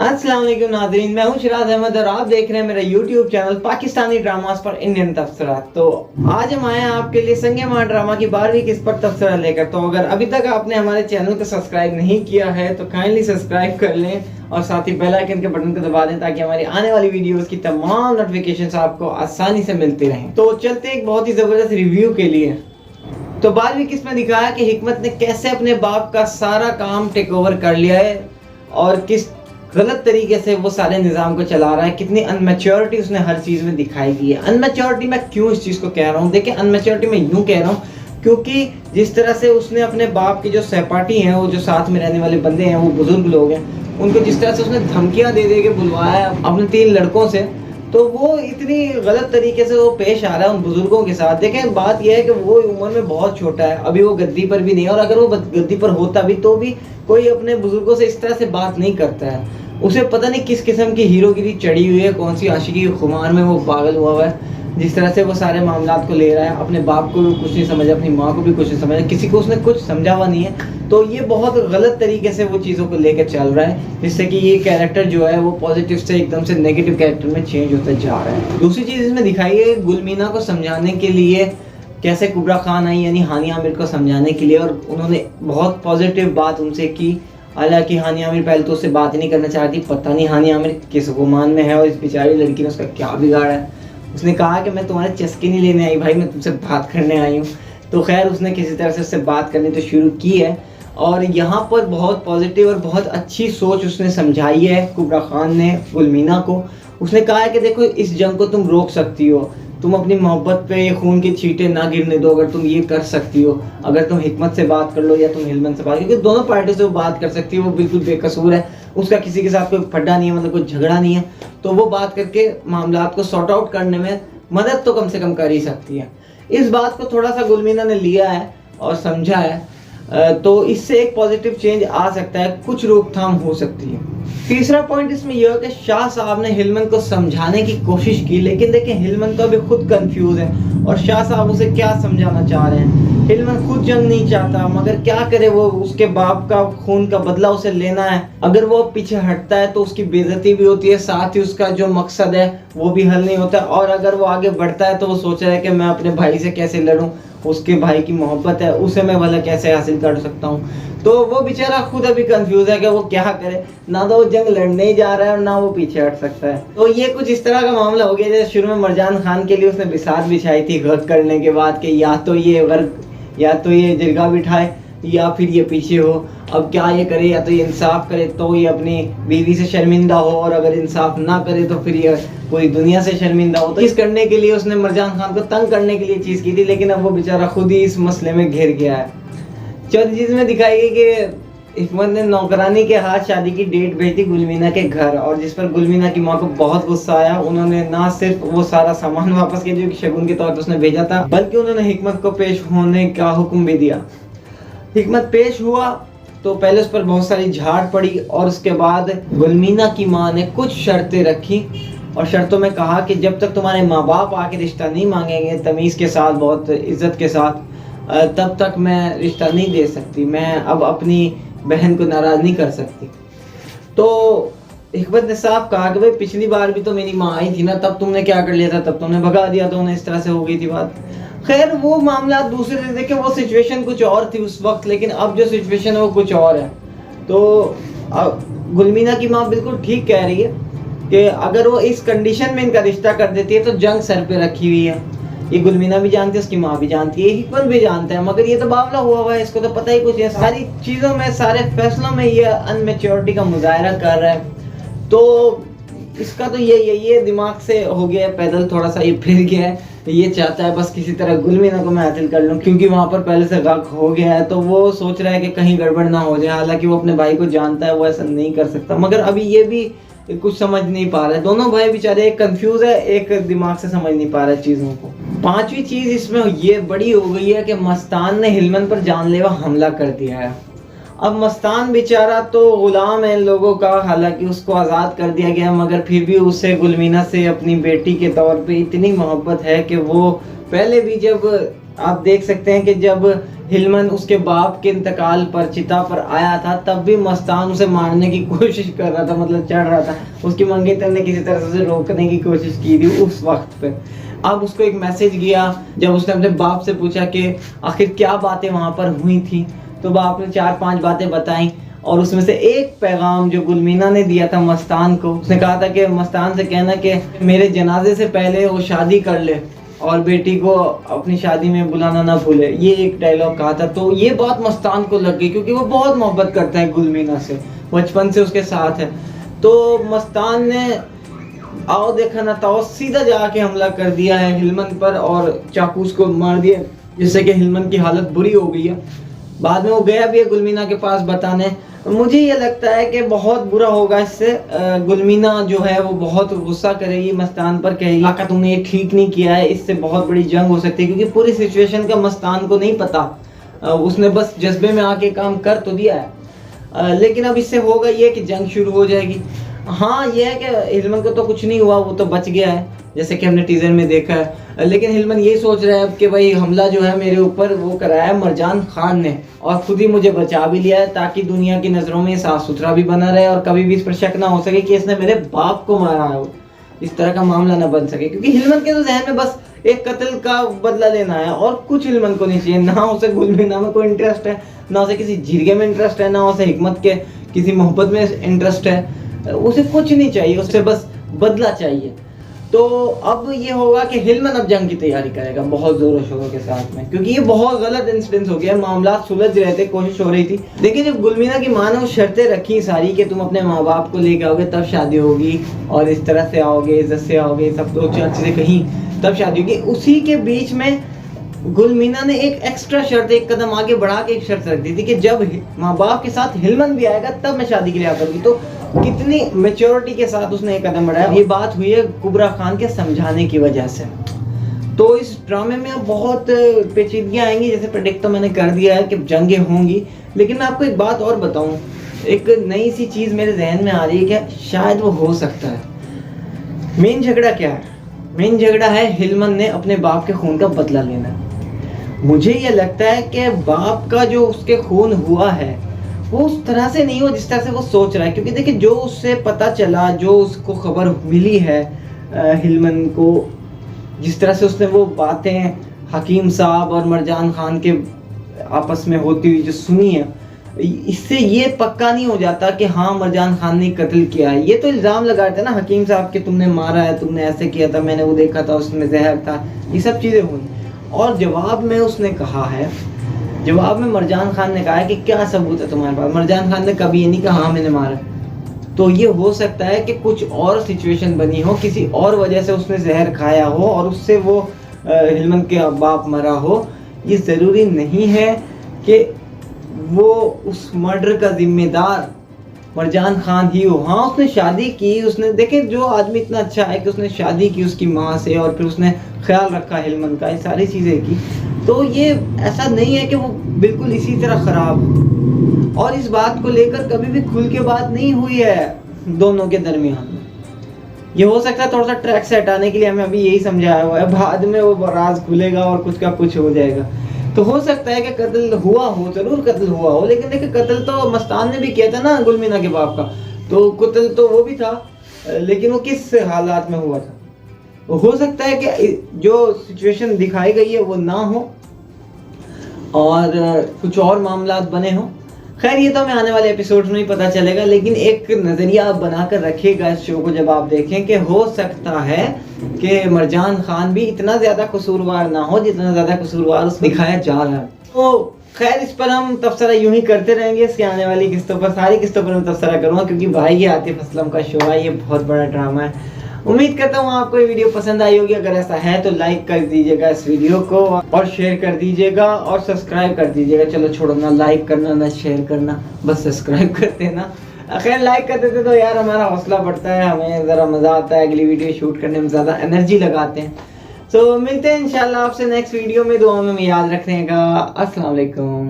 अस्सलाम वालेकुम नाज़रीन, मैं हूं शिराज अहमद और आप देख रहे हैं मेरा YouTube चैनल पाकिस्तानी ड्रामास पर इंडियन तफसीरात। तो आज हम आए हैं आपके लिए संगे मां ड्रामा की 12वीं किस्त पर तफसीरा लेकर। तो अगर अभी तक आपने हमारे चैनल को सब्सक्राइब नहीं किया है तो काइंडली सब्सक्राइब कर लें और साथ ही बेल आइकन के बटन को दबा दें ताकि हमारी आने वाली वीडियोस की तमाम नोटिफिकेशन आपको आसानी से मिलती रहें। तो चलते एक बहुत ही ज़बरदस्त रिव्यू के लिए। तो 12वीं किस्त में दिखाया कि हिकमत ने कैसे अपने बाप का सारा काम टेक ओवर कर लिया है और किस गलत तरीके से वो सारे निज़ाम को चला रहा है, कितनी अनमेच्योरिटी उसने हर चीज़ में दिखाई दी है। अनमेच्योरिटी मैं क्यों इस चीज़ को कह रहा हूँ, देखिए अनमेच्योरिटी मैं यूँ कह रहा हूँ क्योंकि जिस तरह से उसने अपने बाप की जो सहपाठी हैं, वो जो साथ में रहने वाले बंदे हैं, वो बुजुर्ग लोग हैं, उनको जिस तरह से उसने धमकियाँ दे दे के बुलवाया अपने 3 लड़कों से, तो वो इतनी गलत तरीके से वो पेश आ रहा है उन बुजुर्गों के साथ। देखें बात यह है कि वो उम्र में बहुत छोटा है, अभी वो गद्दी पर भी नहीं है, और अगर वो गद्दी पर होता भी तो भी कोई अपने बुजुर्गों से इस तरह से बात नहीं करता है। उसे पता नहीं किस किस्म की हीरोगिरी चढ़ी हुई है, कौन सी आशिकी खुमार में वो पागल हुआ है, जिस तरह से वो सारे मामलात को ले रहा है। अपने बाप को भी कुछ नहीं समझा, अपनी माँ को भी कुछ नहीं समझा, किसी को उसने कुछ समझा हुआ नहीं है। तो ये बहुत गलत तरीके से वो चीज़ों को लेकर चल रहा है, जिससे कि ये कैरेक्टर जो है वो पॉजिटिव से एकदम से नेगेटिव कैरेक्टर में चेंज होता जा रहा है। दूसरी चीज़ इसमें दिखाई है गुलमीना को समझाने के लिए कैसे कुबरा खान आई, यानी हानिया आमिर को समझाने के लिए, और उन्होंने बहुत पॉजिटिव बात उनसे की। हालांकि हानिया आमिर पहले तो उससे बात ही नहीं करना चाहती, पता नहीं हानिया आमिर किस गुमान में है और इस बेचारी लड़की ने उसका क्या बिगाड़ा है। उसने कहा कि मैं तुम्हारे चस्के नहीं लेने आई भाई, मैं तुमसे बात करने आई हूँ। तो खैर उसने किसी तरह से उससे बात करनी तो शुरू की है, और यहाँ पर बहुत पॉजिटिव और बहुत अच्छी सोच उसने समझाई है कुबरा खान ने गुलमीना को। उसने कहा है कि देखो इस जंग को तुम रोक सकती हो, तुम अपनी मोहब्बत पे खून की छींटे ना गिरने दो, अगर तुम ये कर सकती हो, अगर तुम हिकमत से बात कर लो या तुम हिलमन से बात, क्योंकि दोनों पार्टी से वो बात कर सकती है, वो बिल्कुल बेकसूर है, उसका किसी के साथ कोई फड्डा नहीं है, मतलब कोई झगड़ा नहीं है, तो वो बात करके मामलात को सॉर्ट आउट करने में मदद तो कम से कम कर ही सकती है। इस बात को थोड़ा सा गुलमीना ने लिया है और समझा है, तो इससे एक पॉजिटिव चेंज आ सकता है, कुछ रोकथाम हो सकती है। तीसरा पॉइंट इसमें यह है कि शाह साहब ने हिलमन को समझाने की कोशिश की, लेकिन देखें हिलमन तो अभी खुद कंफ्यूज है और शाह साहब उसे क्या समझाना चाह रहे हैं। हिलमन खुद जंग नहीं चाहता, मगर क्या करे, वो उसके बाप का खून का बदला उसे लेना है। अगर वो पीछे हटता है तो उसकी बेइज्जती भी होती है, साथ ही उसका जो मकसद है वो भी हल नहीं होता, और अगर वो आगे बढ़ता है तो वो सोच रहा है कि मैं अपने भाई से कैसे लड़ूं, उसके भाई की मोहब्बत है उसे मैं भला कैसे हासिल कर सकता हूँ। तो वो बेचारा खुद अभी कंफ्यूज है कि वो क्या करे, ना तो वो जंग लड़ने ही जा रहा है और ना वो पीछे हट सकता है। तो ये कुछ इस तरह का मामला हो गया जैसे शुरू में मरजान खान के लिए उसने बिसात बिछाई थी गर्क करने के बाद कि या तो ये जिरगा बिठाए या फिर ये पीछे हो। अब क्या ये करे, या तो ये इंसाफ करे तो ये अपनी बीवी से शर्मिंदा हो, और अगर इंसाफ ना करे तो फिर ये पूरी दुनिया से शर्मिंदा हो। तो इस करने के लिए उसने मरजान खान को तंग करने के लिए चीज़ की थी, लेकिन अब वो बेचारा खुद ही इस मसले में घिर गया है। चौथी चीज़ में दिखाई गई कि हिकमत ने नौकरानी के हाथ शादी की डेट भेजी गुलमीना के घर, और जिस पर गुलमीना की माँ को बहुत गुस्सा आया। उन्होंने ना सिर्फ वो सारा सामान वापस किया जो कि शगुन के तौर पर उसने भेजा था, बल्कि उन्होंने हिकमत को पेश होने का हुक्म भी दिया। हिकमत पेश हुआ तो पहले उस पर बहुत सारी झाड़ पड़ी, और उसके बाद गुलमीना की माँ ने कुछ शर्तें रखी, और शर्तों में कहा कि जब तक तुम्हारे माँ बाप आके रिश्ता नहीं मांगेंगे तमीज़ के साथ, बहुत इज्जत के साथ, तब तक मैं रिश्ता नहीं दे सकती, मैं अब अपनी बहन को नाराज़ नहीं कर सकती। तो हिकमत ने साफ कहा कि भाई पिछली बार भी तो मेरी माँ आई थी ना, तब तुमने क्या कर लिया था, तब तुमने भगा दिया, तो उन्हें इस तरह से हो गई थी बात। खैर वो मामला दूसरे थे, देखे वो सिचुएशन कुछ और थी उस वक्त, लेकिन अब जो सिचुएशन है वो कुछ और है। तो गुलमीना की माँ बिल्कुल ठीक कह रही है कि अगर वो इस कंडीशन में इनका रिश्ता कर देती है तो जंग सर पे रखी हुई है। ये गुलमीना भी जानती है, उसकी माँ भी जानती है, हिकमत भी जानता है, मगर ये तो बावला हुआ है, इसको तो पता ही कुछ है। सारी चीज़ों में, सारे फैसलों में ये अनमेच्योरिटी का मुजाहरा कर रहा है। तो इसका तो ये दिमाग से हो गया है पैदल, थोड़ा सा ये फिर गया है, ये चाहता है बस किसी तरह गुलमीना को मैं हासिल कर लूँ, क्योंकि वहाँ पर पहले से गर्क हो गया है, तो वो सोच रहा है कि कहीं गड़बड़ ना हो जाए। हालांकि वो अपने भाई को जानता है, वो ऐसा नहीं कर सकता, मगर अभी ये भी कुछ समझ नहीं पा रहा है। दोनों भाई बेचारे, एक कंफ्यूज है, एक दिमाग से समझ नहीं पा रहा है चीज़ों को। पांचवी चीज़ इसमें ये बड़ी हो गई है कि मस्तान ने हिलमन पर जानलेवा हमला कर दिया है। अब मस्तान बेचारा तो गुलाम है इन लोगों का, हालांकि उसको आज़ाद कर दिया गया, मगर फिर भी उसे गुलमीना से अपनी बेटी के तौर पे इतनी मोहब्बत है कि वो पहले भी जब आप देख सकते हैं कि जब हिलमन उसके बाप के इंतकाल पर चिता पर आया था तब भी मस्तान उसे मारने की कोशिश कर रहा था, मतलब चढ़ रहा था। उसकी मंगेतर ने किसी तरह से उसे रोकने की कोशिश की थी उस वक्त पे। अब उसको एक मैसेज गया जब उसने अपने बाप से पूछा कि आखिर क्या बातें वहाँ पर हुई थी, तो बाप ने 4-5 बातें बताई और उसमें से एक पैगाम जो गुलमीना ने दिया था मस्तान को, उसने कहा था कि मस्तान से कहना कि मेरे जनाजे से पहले वो शादी कर ले और बेटी को अपनी शादी में बुलाना ना भूले। ये एक डायलॉग कहा था। तो ये बात मस्तान को लग गई क्योंकि वो बहुत मोहब्बत करता है गुलमीना से, बचपन से उसके साथ है। तो मस्तान ने आओ देखा ना ताओ सीधा जाके हमला कर दिया है हिलमन पर और चाकू उसको मार दिया, जिससे कि हिलमन की हालत बुरी हो गई है। बाद में वो गया भी है गुलमीना के पास बताने। मुझे ये लगता है कि बहुत बुरा होगा इससे। गुलमीना जो है वो बहुत गुस्सा करेगी मस्तान पर, कहेगी काका तुमने ये ठीक नहीं किया है, इससे बहुत बड़ी जंग हो सकती है। क्योंकि पूरी सिचुएशन का मस्तान को नहीं पता, उसने बस जज्बे में आके काम कर तो दिया है। लेकिन अब इससे होगा ये कि जंग शुरू हो जाएगी। हाँ ये है कि हिलमन को तो कुछ नहीं हुआ, वो तो बच गया है जैसे कि हमने टीजर में देखा है। लेकिन हिलमन ये सोच रहा है अब कि भाई हमला जो है मेरे ऊपर वो कराया है मरजान खान ने और खुद ही मुझे बचा भी लिया है, ताकि दुनिया की नज़रों में साफ सुथरा भी बना रहे और कभी भी इस पर शक ना हो सके कि इसने मेरे बाप को मारा है, इस तरह का मामला ना बन सके। क्योंकि हिलमन के तो जहन में बस एक कत्ल का बदला लेना है और कुछ हिलमन को नहीं चाहिए। ना उसे गुलमीना में कोई इंटरेस्ट है, ना उसे किसी जीरगे में इंटरेस्ट है, ना उसे हिकमत के किसी मोहब्बत में इंटरेस्ट है, उसे कुछ नहीं चाहिए, उसे बस बदला चाहिए। तो अब ये होगा कि हिलमन अब जंग की तैयारी करेगा बहुत जोरों शोरों के साथ में, क्योंकि ये बहुत गलत इंसिडेंस हो गया, मामला सुलझ रहे थे, कोशिश हो रही थी। देखिए जब गुलमीना की माँ ने वो शर्तें रखी सारी कि तुम अपने माँ बाप को लेके आओगे तब शादी होगी और इस तरह से आओगे, इज्जत से आओगे, सब लोग अच्छे से कहीं तब शादी होगी, उसी के बीच में गुलमीना ने एक एक्स्ट्रा शर्त, एक कदम आगे बढ़ा के एक शर्त रख दी थी कि जब माँ बाप के साथ हिलमन भी आएगा तब मैं शादी के लिए आऊंगी। तो कितनी मेच्योरिटी के साथ उसने एक कदम बढ़ाया। ये बात हुई है कुबरा खान के समझाने की वजह से। तो इस ड्रामे में अब बहुत पेचीदगियां आएंगी, जैसे प्रेडिक्ट तो मैंने कर दिया है कि जंगें होंगी। लेकिन मैं आपको एक बात और बताऊं, एक नई सी चीज़ मेरे जहन में आ रही है कि शायद वो हो सकता है। मेन झगड़ा क्या है? मेन झगड़ा है हिलमन ने अपने बाप के खून का बदला लेना। मुझे ये लगता है कि बाप का जो उसके खून हुआ है वो उस तरह से नहीं हो जिस तरह से वो सोच रहा है। क्योंकि देखिए जो उससे पता चला, जो उसको खबर मिली है हिलमन को, जिस तरह से उसने वो बातें हकीम साहब और मरजान खान के आपस में होती हुई जो सुनी है, इससे ये पक्का नहीं हो जाता कि हाँ मरजान खान ने कत्ल किया है। ये तो इल्ज़ाम लगा रहे थे ना हकीम साहब के तुमने मारा है, तुमने ऐसे किया था, मैंने वो देखा था, उसमें जहर था, ये सब चीज़ें हुई। और जवाब में उसने कहा है, जवाब में मरजान खान ने कहा है कि क्या सबूत है तुम्हारे पास। मरजान खान ने कभी ये नहीं कहा हाँ मैंने मारा। तो ये हो सकता है कि कुछ और सिचुएशन बनी हो, किसी और वजह से उसने जहर खाया हो और उससे वो हिलमन के बाप मरा हो। ये ज़रूरी नहीं है कि वो उस मर्डर का जिम्मेदार मरजान खान ही हो। हाँ उसने शादी की, उसने देखे जो आदमी इतना अच्छा है कि उसने शादी की उसकी माँ से और फिर उसने ख्याल रखा हिलमन का, ये सारी चीज़ें की। तो ये ऐसा नहीं है कि वो बिल्कुल इसी तरह ख़राब हो। और इस बात को लेकर कभी भी खुल के बात नहीं हुई है दोनों के दरमियान में। ये हो सकता है थोड़ा सा ट्रैक से हटाने के लिए हमें अभी यही समझाया हुआ है, बाद में वो राज खुलेगा और कुछ का कुछ हो जाएगा। तो हो सकता है कि कत्ल हुआ हो, जरूर कत्ल हुआ हो। लेकिन देखिए कत्ल तो मस्तान ने भी किया था ना गुलमीना के बाप का, तो कत्ल तो वो भी था, लेकिन वो किस हालात में हुआ था। हो सकता है कि जो सिचुएशन दिखाई गई है वो ना हो और कुछ और मामला बने हो। खैर ये तो हमें आने वाले एपिसोड में ही पता चलेगा, लेकिन एक नज़रिया आप बनाकर रखिएगा इस शो को जब आप देखें कि हो सकता है कि मरजान खान भी इतना ज़्यादा कसूरवार ना हो जितना ज़्यादा कसूरवार उसको दिखाया जा रहा है। तो खैर इस पर हम तबसरा यूं ही करते रहेंगे। इसके आने वाली किस्तों पर, सारी किस्तों पर मैं तबसरा करूँगा, क्योंकि भाई ये आतिफ असलम का शो है, ये बहुत बड़ा ड्रामा है। उम्मीद करता हूँ आपको ये वीडियो पसंद आई होगी। अगर ऐसा है तो लाइक कर दीजिएगा इस वीडियो को और शेयर कर दीजिएगा और सब्सक्राइब कर दीजिएगा। चलो छोड़ो ना लाइक करना ना शेयर करना, बस सब्सक्राइब कर देना। खैर लाइक कर देते तो यार हमारा हौसला बढ़ता है, हमें ज़रा मज़ा आता है, अगली वीडियो शूट करने में ज़्यादा एनर्जी लगाते हैं। तो मिलते हैं इंशाल्लाह आपसे नेक्स्ट वीडियो में। दुआ में याद रखिएगा। अस्सलाम वालेकुम।